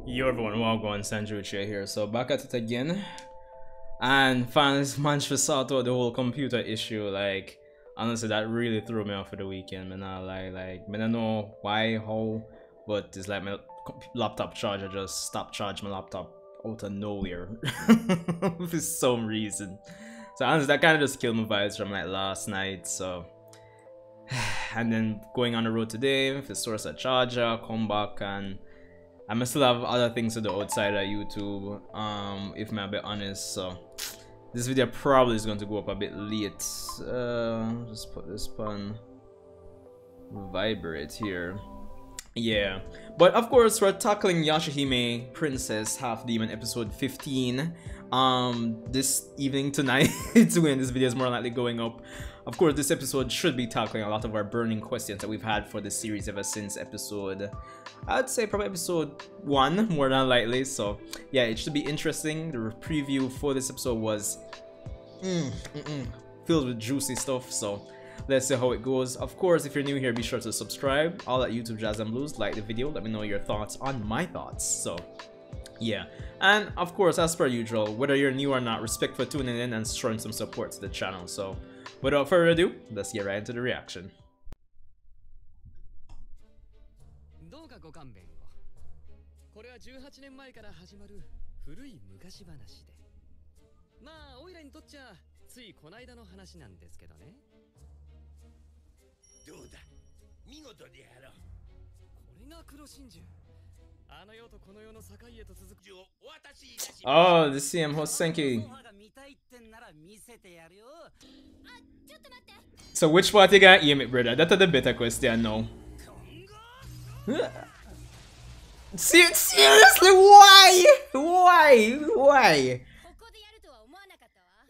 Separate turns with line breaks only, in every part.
Yo everyone, welcome, Sanjuche here. So back at it again. And fans managed to sort out the whole computer issue. Like, honestly, that really threw me off for the weekend. Man, I like, I don't know why, how, but it's like my laptop charger just stopped charging my laptop out of nowhere for some reason. So honestly, that kind of just killed my vibes from like last night. So, and then going on the road today, for source a charger, come back, and I may still have other things to do outside of YouTube, if I'm a bit honest. So this video probably is going to go up a bit late. Just put this on vibrate here. Yeah, but of course we're tackling Yashahime Princess Half Demon episode 15 this evening tonight when this video is more likely going up. Of course, this episode should be tackling a lot of our burning questions that we've had for this series ever since episode, I'd say probably episode 1 more than likely. So yeah, it should be interesting. The preview for this episode was filled with juicy stuff, so let's see how it goes. Of course, if you're new here, be sure to subscribe. All that YouTube Jazz and Blues, like the video, let me know your thoughts on my thoughts. So yeah, and of course, as per usual, whether you're new or not, respect for tuning in and showing some support to the channel. So without further ado, let's get right into the reaction. Oh, the CM Hosenki. So which part you gonna aim it, brother? That's the better question now. Seriously, why? Why?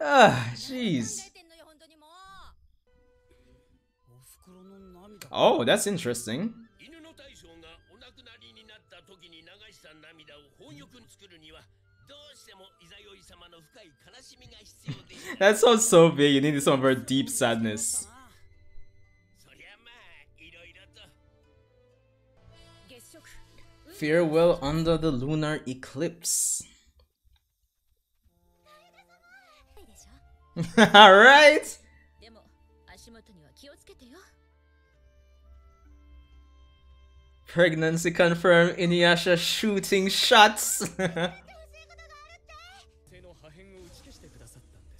Ah, jeez. Oh, that's interesting. That sounds so big. You need some very deep sadness. Farewell under the lunar eclipse. Alright. Pregnancy confirmed. INUYASHA shooting shots.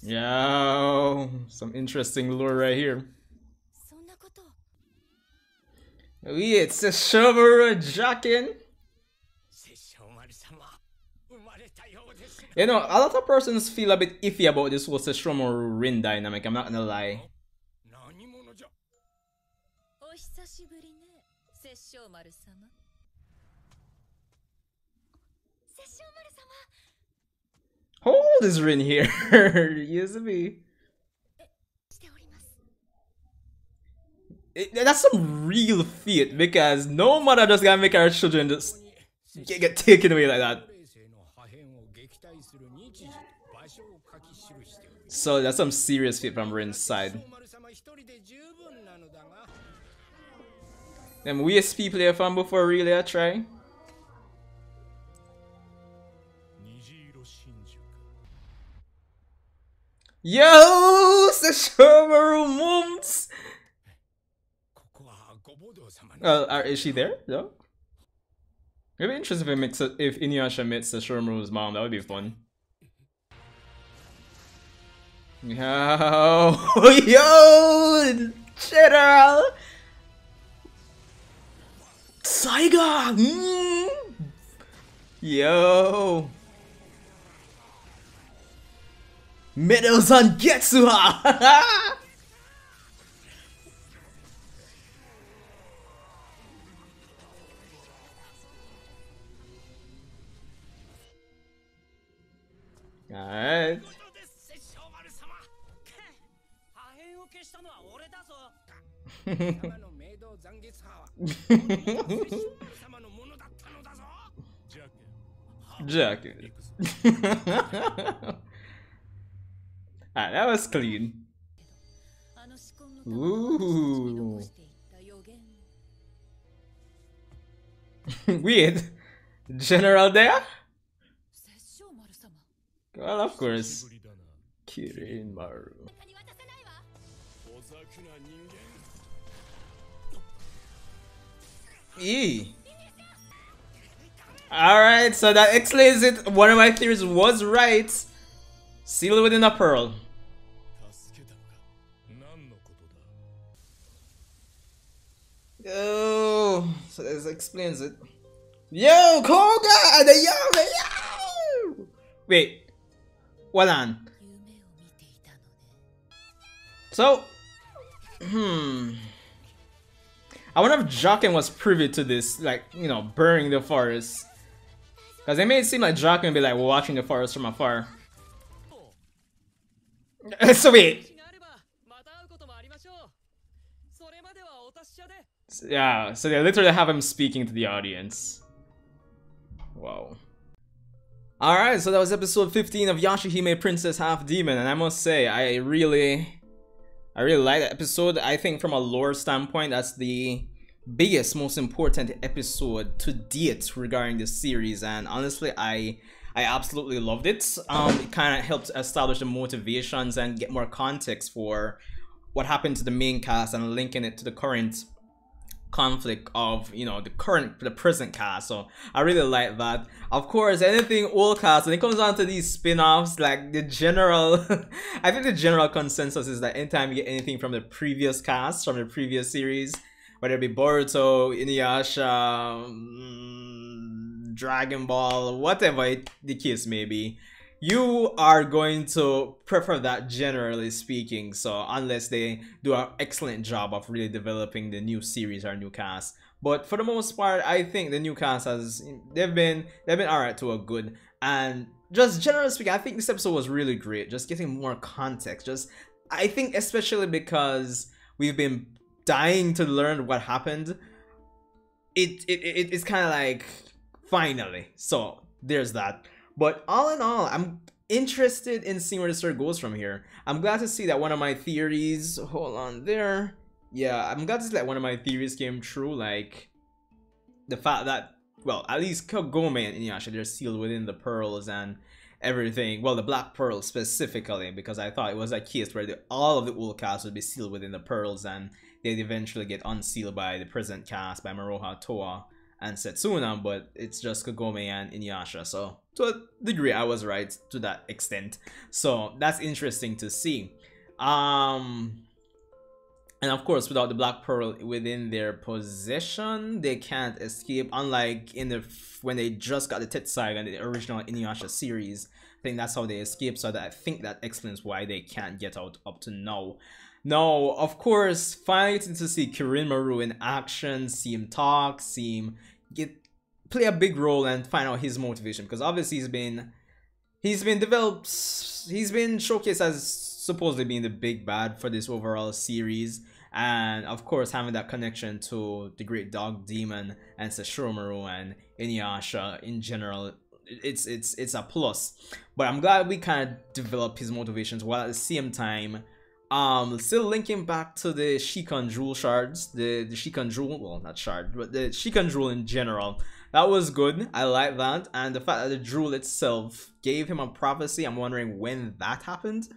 Yo, some interesting lore right here. Wait, SESSHOMARU jacking. You know, a lot of persons feel a bit iffy about this whole SESSHOMARU Rin dynamic, I'm not gonna lie. How old is Rin here? Used to be. That's some real feat, because no mother just gonna make her children just get taken away like that. So that's some serious feat from Rin's side. Them WSP player from before really I try. Yo, SESSHOMARU moves. Is she there? No. It'd be interesting if INUYASHA met SESSHOMARU's mom. That would be fun. Yo, yo, General Saiga. Yo. Medals on Getsuha! Alright. Jacket. Ah, that was clean. Ooh. Weird. General there? Well, of course. Kirinmaru. E. Alright, so that explains it. One of my theories was right. Sealed within a pearl. Oh, so this explains it. Yo, Koga! Yo! Wait. Hold on. So, I wonder if Jockin was privy to this, like, you know, burning the forest. Because it made it seem like Jockin would be like watching the forest from afar. So wait. Yeah, so they literally have him speaking to the audience. Wow. Alright, so that was episode 15 of Yashahime Princess Half Demon, and I must say, I really like that episode. I think from a lore standpoint, that's the biggest, most important episode to date regarding this series, and honestly, I absolutely loved it. It kind of helped establish the motivations and get more context for what happened to the main cast and linking it to the current conflict of, you know, the present cast. So I really like that. Of course, anything old cast, when it comes down to these spin-offs, like the general I think the general consensus is that anytime you get anything from the previous cast, from the previous series, whether it be Boruto, INUYASHA, Dragon Ball, whatever the case may be, you are going to prefer that, generally speaking. So unless they do an excellent job of really developing the new series or new cast, but for the most part, I think the new cast they've been alright to a good. And just generally speaking, I think this episode was really great. Just getting more context. I think especially because we've been dying to learn what happened. It's kind of like finally. So there's that. But all in all, I'm interested in seeing where the story goes from here. I'm glad to see that one of my theories, hold on there. Yeah, I'm glad to see that one of my theories came true, like the fact that, well, at least Kagome and Inuyasha, they're sealed within the pearls and everything. Well, the black pearl specifically, because I thought it was a case where all of the old cast would be sealed within the pearls and they'd eventually get unsealed by the present cast, by Maruha, Toa, and Setsuna, but it's just Kagome and Inuyasha. So to a degree, I was right to that extent. So that's interesting to see. And of course, without the Black Pearl within their possession, they can't escape. Unlike when they just got the Tetsaiga in the original Inuyasha series, I think that's how they escaped. So I think that explains why they can't get out up to now. Now, of course, finally getting to see Kirinmaru in action, see him talk, see him play a big role and find out his motivation, because obviously he's been showcased as supposedly being the big bad for this overall series, and of course having that connection to the Great Dog Demon and SESSHOMARU and Inuyasha in general, it's a plus. But I'm glad we kind of developed his motivations while at the same time still linking back to the Shikon Jewel shards, the Shikon Jewel, well, not shard, but the Shikon Jewel in general. That was good. I like that. And the fact that the jewel itself gave him a prophecy, I'm wondering when that happened.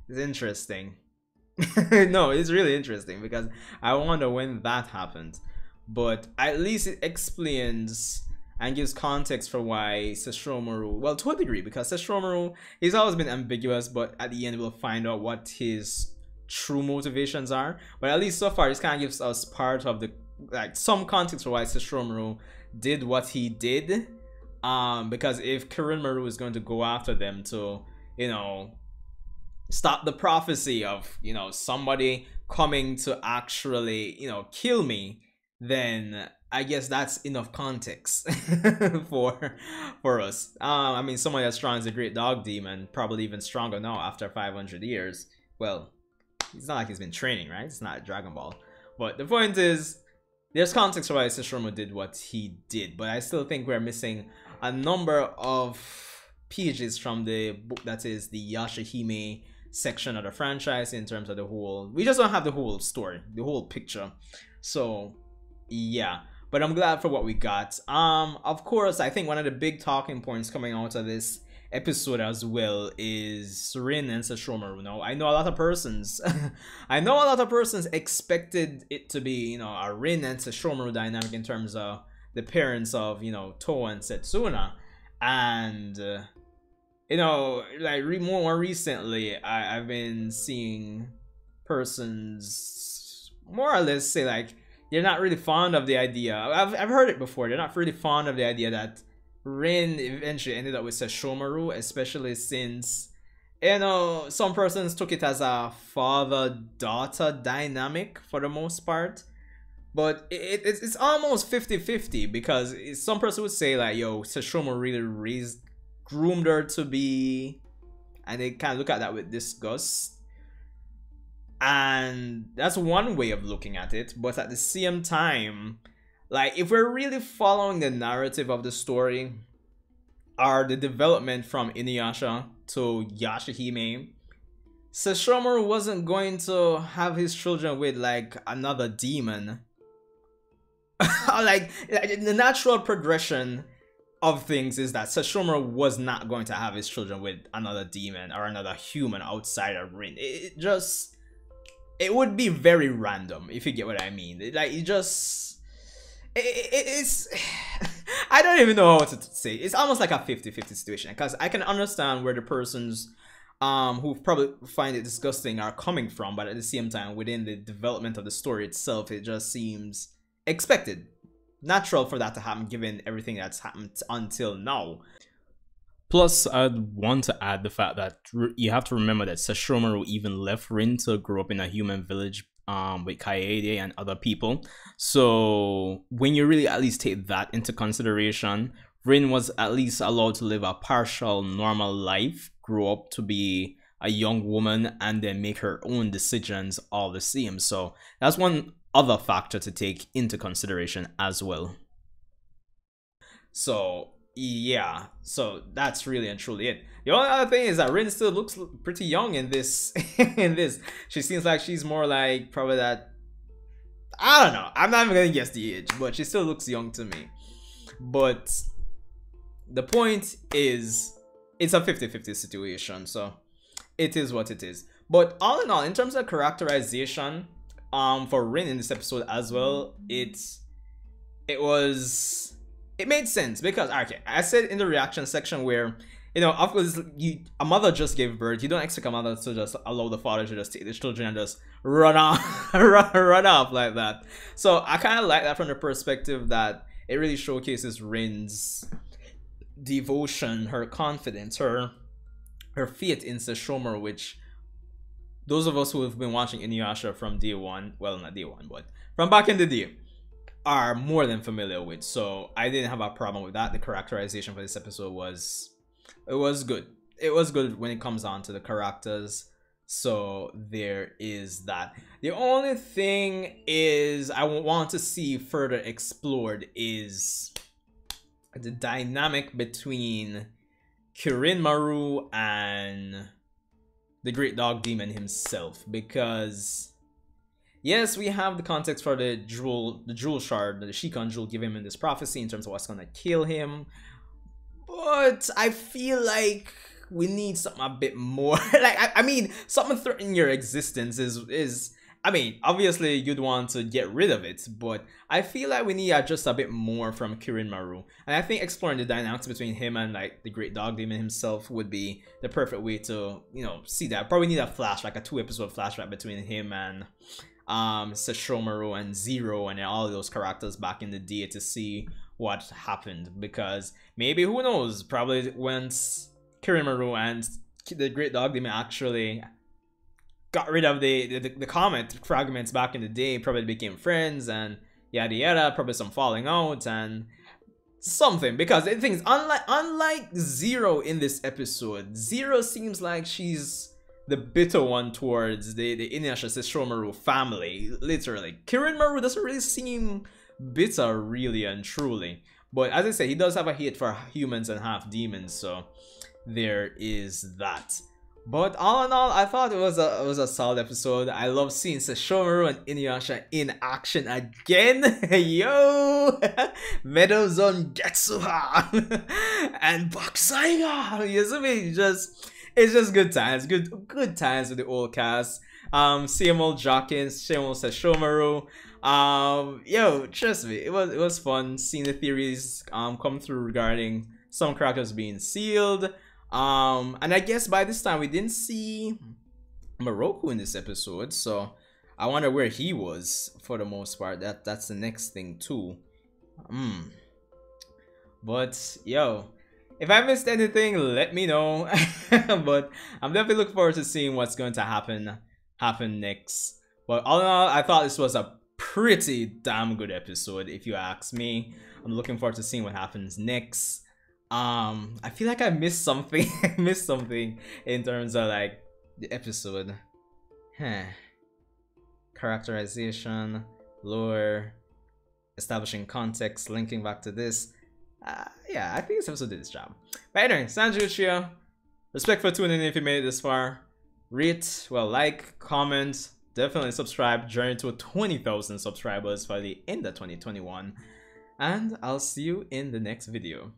It's interesting. No, it's really interesting because I wonder when that happened. But at least it explains and gives context for why SESSHOMARU, well, to a degree, because SESSHOMARU, he's always been ambiguous, but at the end we'll find out what his true motivations are. But at least so far, this kind of gives us part of the, like, some context for why SESSHOMARU did what he did. Because if Kirinmaru is going to go after them to, you know, stop the prophecy of, you know, somebody coming to actually, you know, kill me, then I guess that's enough context for us. I mean, someone as strong as the Great Dog Demon, probably even stronger now after 500 years. Well, it's not like he's been training, right? It's not Dragon Ball. But the point is, there's context for why SESSHOMARU did what he did. But I still think we're missing a number of pages from the book that is the Yashahime section of the franchise in terms of the whole. We just don't have the whole story, the whole picture. So, yeah. but I'm glad for what we got. Of course, I think one of the big talking points coming out of this episode as well is Rin and SESSHOMARU. Now, I know a lot of persons I know a lot of persons expected it to be, you know, a Rin and SESSHOMARU dynamic in terms of the parents of, you know, Towa and Setsuna. And you know, like more recently, I've been seeing persons more or less say like they're not really fond of the idea. I've heard it before. They're not really fond of the idea that Rin eventually ended up with SESSHOMARU, especially since, you know, some persons took it as a father-daughter dynamic for the most part. But it's almost 50-50 because some person would say like, yo, SESSHOMARU really groomed her to be, and they kind of look at that with disgust. And that's one way of looking at it. But at the same time, like, if we're really following the narrative of the story, or the development from INUYASHA to Yashahime, SESSHOMARU wasn't going to have his children with like another demon. like the natural progression of things is that SESSHOMARU was not going to have his children with another demon or another human outside of Rin. It would be very random, if you get what I mean. It's I don't even know how to say. It's almost like a 50-50 situation, because I can understand where the persons who probably find it disgusting are coming from, but at the same time, within the development of the story itself, it just seems expected, natural for that to happen given everything that's happened until now.
Plus, I'd want to add the fact that you have to remember that SESSHOMARU even left Rin to grow up in a human village with Kaede and other people. So when you really at least take that into consideration, Rin was at least allowed to live a partial normal life, grow up to be a young woman, and then make her own decisions all the same. So that's one other factor to take into consideration as well.
So yeah, so that's really and truly it. The only other thing is that Rin still looks pretty young in this. She seems like she's more like probably that, I don't know, I'm not even gonna guess the age, but she still looks young to me. But the point is, it's a 50-50 situation, so it is what it is. But all in all, in terms of characterization, for Rin in this episode as well, it made sense, because okay, I said in the reaction section where, you know, of course, a mother just gave birth. You don't expect a mother to just allow the father to just take the children and just run off, run off like that. So I kind of like that from the perspective that it really showcases Rin's devotion, her confidence, her faith in SESSHOMARU, which those of us who have been watching INUYASHA from day one, well, not day one, but from back in the day, are more than familiar with. So I didn't have a problem with that. The characterization for this episode was good. It was good when it comes on to the characters. So there is that. The only thing is I want to see further explored is the dynamic between Kirinmaru and the Great Dog Demon himself, because yes, we have the context for the jewel shard, the Shikon jewel given him in this prophecy in terms of what's gonna kill him, but I feel like we need something a bit more. Like I mean, something threatening your existence is I mean, obviously you'd want to get rid of it, but I feel like we need just a bit more from Kirinmaru. And I think exploring the dynamics between him and like the Great Dog Demon himself would be the perfect way to, you know, see that. Probably need a flash, like a 2-episode flashback between him and SESSHOMARU and Zero and all those characters back in the day to see what happened. Because maybe, who knows, probably once Kirinmaru and the Great Dog Demon actually got rid of the comet fragments back in the day, probably became friends and yada yada, probably some falling out and something. Because the thing is, unlike Zero in this episode, Zero seems like she's the bitter one towards the INUYASHA SESSHOMARU family, literally. Kirinmaru doesn't really seem bitter, really and truly. But as I said, he does have a hate for humans and half demons, so there is that. But all in all, I thought it was a solid episode. I love seeing Sesshomaru and Inuyasha in action again. Yo, Meadows on Getsuha and Bakusaiga. You see me? It's just good times. Good times with the old cast. Same old Jockin, same old Sesshomaru. Yo, trust me, it was fun seeing the theories come through regarding some characters being sealed. And I guess by this time we didn't see Moroku in this episode, so I wonder where he was for the most part. That's the next thing too. But yo, if I missed anything, let me know. But I'm definitely looking forward to seeing what's going to happen next. But all in all, I thought this was a pretty damn good episode, if you ask me. I'm looking forward to seeing what happens next. I feel like I missed something. I missed something in terms of like the episode. Characterization, lore, establishing context, linking back to this. Yeah, I think this episode did its job. But anyway, Sanjuichia, respect for tuning in if you made it this far. Rate, well, like, comment, definitely subscribe. Journey to 20,000 subscribers by the end of 2021. And I'll see you in the next video.